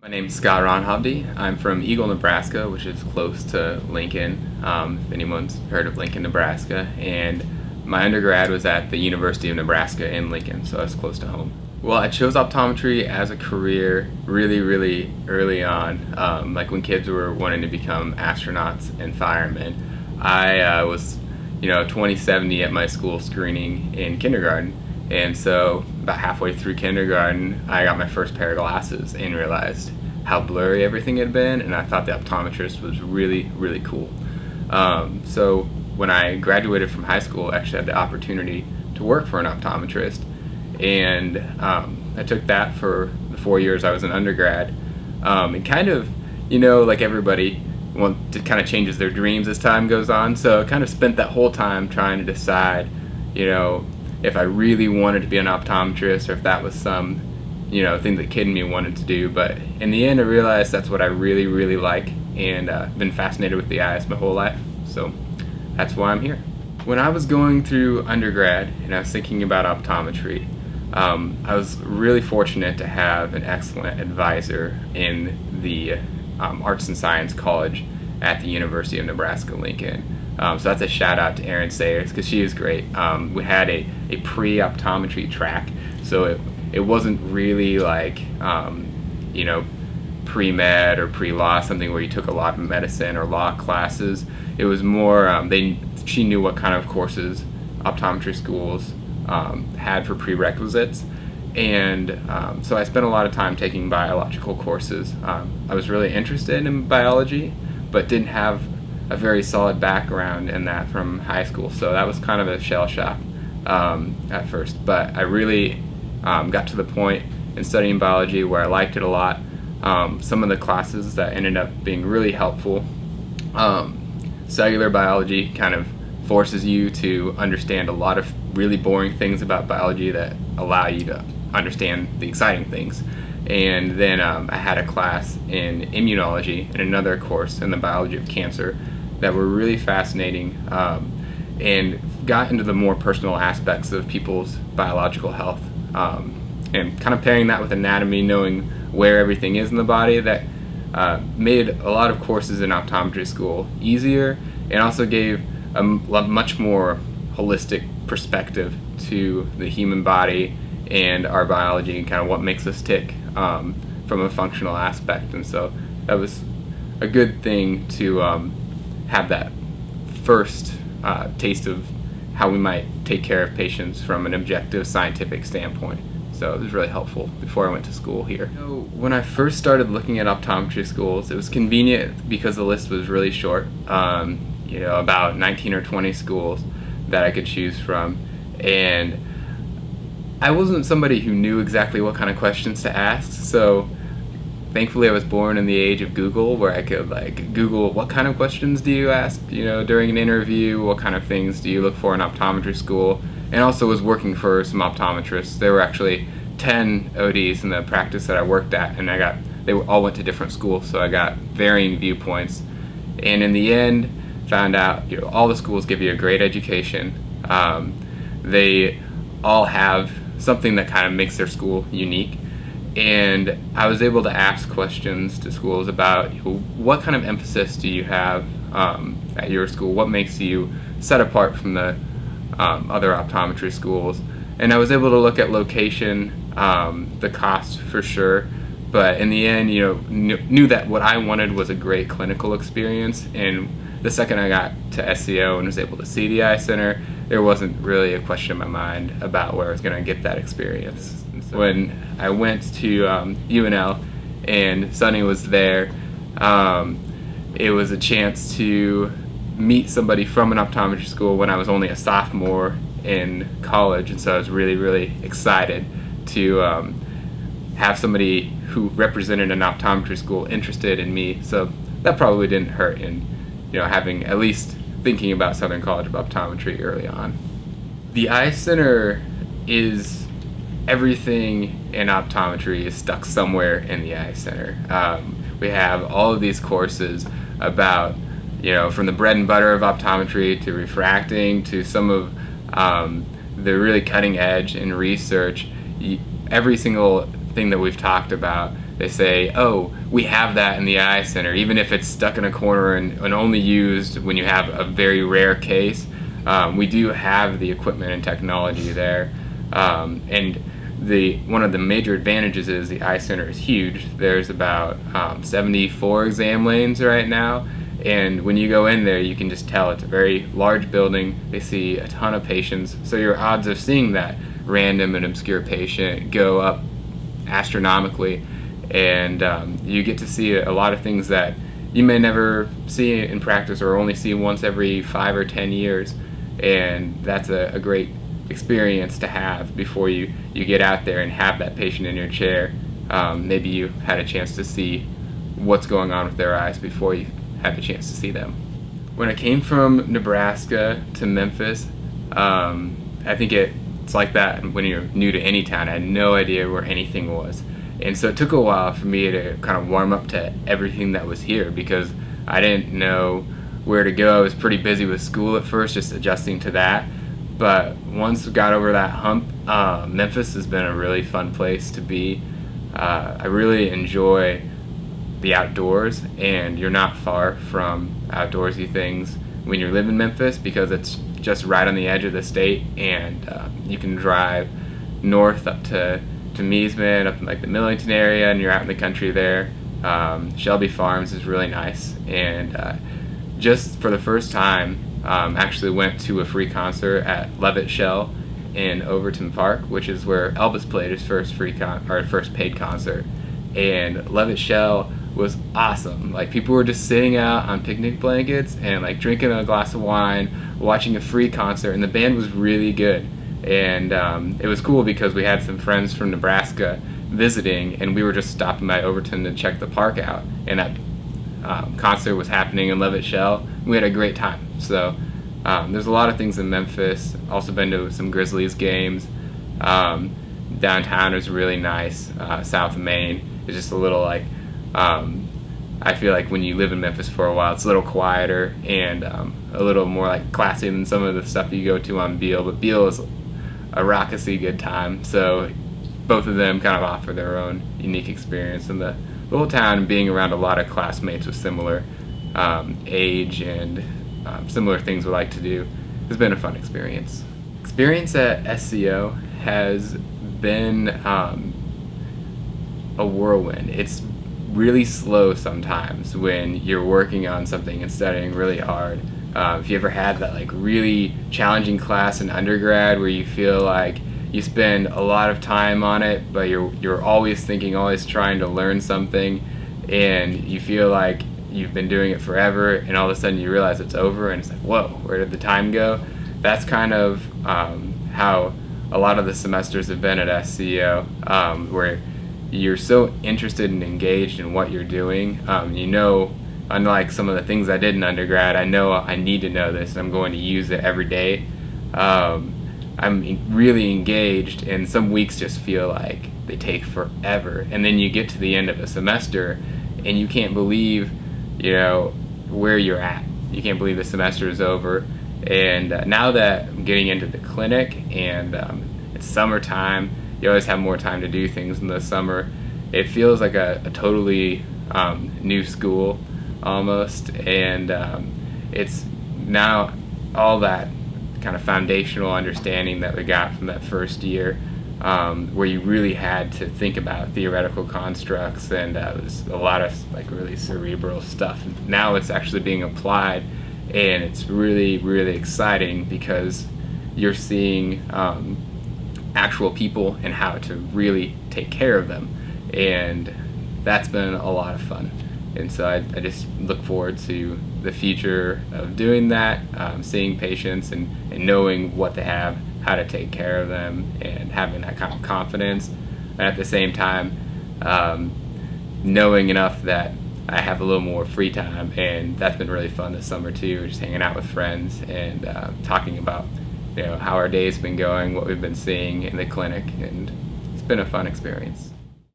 My name's Scott Ronhovde. I'm from Eagle, Nebraska, which is close to Lincoln, if anyone's heard of Lincoln, Nebraska. And my undergrad was at the University of Nebraska in Lincoln, so that's close to home. Well, I chose optometry as a career really early on, like when kids were wanting to become astronauts and firemen. I was, 2070 at my school screening in kindergarten. And so about halfway through kindergarten, I got my first pair of glasses and realized how blurry everything had been, and I thought the optometrist was really cool. So when I graduated from high school, I actually had the opportunity to work for an optometrist, and I took that for the 4 years I was an undergrad. And kind of, like everybody, to kind of changes their dreams as time goes on. So I kind of spent that whole time trying to decide, if I really wanted to be an optometrist, or if that was some, thing that kid in me wanted to do. But in the end, I realized that's what I really like, and been fascinated with the eyes my whole life. So that's why I'm here. When I was going through undergrad and I was thinking about optometry, I was really fortunate to have an excellent advisor in the Arts and Science College at the University of Nebraska-Lincoln. So that's a shout out to Erin Sayers, because she is great. We had a pre-optometry track, so it wasn't really like, pre-med or pre-law, something where you took a lot of medicine or law classes. It was more, she knew what kind of courses optometry schools had for prerequisites. And so I spent a lot of time taking biological courses. I was really interested in biology, but didn't have a very solid background in that from high school, so that was kind of a shell shock at first. But I really got to the point in studying biology where I liked it a lot. Some of the classes that ended up being really helpful, cellular biology kind of forces you to understand a lot of really boring things about biology that allow you to understand the exciting things. And then I had a class in immunology and another course in the biology of cancer that were really fascinating, and got into the more personal aspects of people's biological health, and kind of pairing that with anatomy, knowing where everything is in the body, that made a lot of courses in optometry school easier, and also gave a much more holistic perspective to the human body and our biology and kind of what makes us tick, from a functional aspect. And so that was a good thing to have that first taste of how we might take care of patients from an objective scientific standpoint. So it was really helpful before I went to school here. When I first started looking at optometry schools, it was convenient because the list was really short, about 19 or 20 schools that I could choose from. And I wasn't somebody who knew exactly what kind of questions to ask, so thankfully I was born in the age of Google, where I could Google what kind of questions do you ask, during an interview, what kind of things do you look for in optometry school, and also was working for some optometrists. There were actually 10 ODs in the practice that I worked at, and they all went to different schools, so I got varying viewpoints. And in the end, found out, all the schools give you a great education. They all have something that kind of makes their school unique. And I was able to ask questions to schools about what kind of emphasis do you have at your school? What makes you set apart from the other optometry schools? And I was able to look at location, the cost for sure, but in the end, knew that what I wanted was a great clinical experience. And the second I got to SCO and was able to see the eye center, there wasn't really a question in my mind about where I was going to get that experience. And so when I went to UNL and Sunny was there, it was a chance to meet somebody from an optometry school when I was only a sophomore in college, and so I was really excited to have somebody who represented an optometry school interested in me. So that probably didn't hurt in having at least thinking about Southern College of Optometry early on. The eye center is everything in optometry is stuck somewhere in the eye center. We have all of these courses about, from the bread and butter of optometry to refracting to some of the really cutting edge in research. Every single thing that we've talked about they say, oh, we have that in the eye center, even if it's stuck in a corner and only used when you have a very rare case. We do have the equipment and technology there, and one of the major advantages is the eye center is huge. There's about 74 exam lanes right now, and when you go in there, you can just tell it's a very large building. They see a ton of patients, so your odds of seeing that random and obscure patient go up astronomically, and you get to see a lot of things that you may never see in practice or only see once every 5 or 10 years, and that's a great experience to have before you get out there and have that patient in your chair. Maybe you had a chance to see what's going on with their eyes before you had the chance to see them. When I came from Nebraska to Memphis, I think it's like that when you're new to any town. I had no idea where anything was. And so it took a while for me to kind of warm up to everything that was here because I didn't know where to go. I was pretty busy with school at first, just adjusting to that. But once we got over that hump, Memphis has been a really fun place to be. I really enjoy the outdoors, and you're not far from outdoorsy things when you live in Memphis because it's just right on the edge of the state, and you can drive north up to Meesman, up in like the Millington area, and you're out in the country there. Shelby Farms is really nice, and just for the first time, actually went to a free concert at Levitt Shell in Overton Park, which is where Elvis played his first first paid concert. And Levitt Shell was awesome. Like, people were just sitting out on picnic blankets and like drinking a glass of wine, watching a free concert, and the band was really good. And it was cool because we had some friends from Nebraska visiting, and we were just stopping by Overton to check the park out, and that concert was happening in Levitt Shell. We had a great time. So there's a lot of things in Memphis. Also been to some Grizzlies games. Downtown is really nice. South Main is just a little like, I feel like when you live in Memphis for a while, it's a little quieter and a little more like classy than some of the stuff you go to on Beale. But Beale is a raucousy good time. So both of them kind of offer their own unique experience. And the whole town, being around a lot of classmates with similar age and similar things we like to do, has been a fun experience. Experience at SCO has been a whirlwind. It's really slow sometimes when you're working on something and studying really hard. If you ever had that like really challenging class in undergrad where you feel like you spend a lot of time on it, but you're always thinking, always trying to learn something, and you feel like you've been doing it forever, and all of a sudden you realize it's over, and it's like, whoa, where did the time go? That's kind of how a lot of the semesters have been at SCO, where you're so interested and engaged in what you're doing. You know, unlike some of the things I did in undergrad, I know I need to know this, and I'm going to use it every day. I'm really engaged, and some weeks just feel like they take forever. And then you get to the end of a semester, and you can't believe, you know, where you're at. You can't believe the semester is over. And now that I'm getting into the clinic, and it's summertime, you always have more time to do things in the summer. It feels like a totally new school almost, and it's now all that kind of foundational understanding that we got from that first year, where you really had to think about theoretical constructs, and it was a lot of like really cerebral stuff. Now it's actually being applied, and it's really, really exciting because you're seeing actual people and how to really take care of them, and that's been a lot of fun. And so I just look forward to the future of doing that, seeing patients and knowing what they have, how to take care of them, and having that kind of confidence. And at the same time, knowing enough that I have a little more free time, and that's been really fun this summer too, just hanging out with friends and talking about, you know, how our day's been going, what we've been seeing in the clinic, and it's been a fun experience.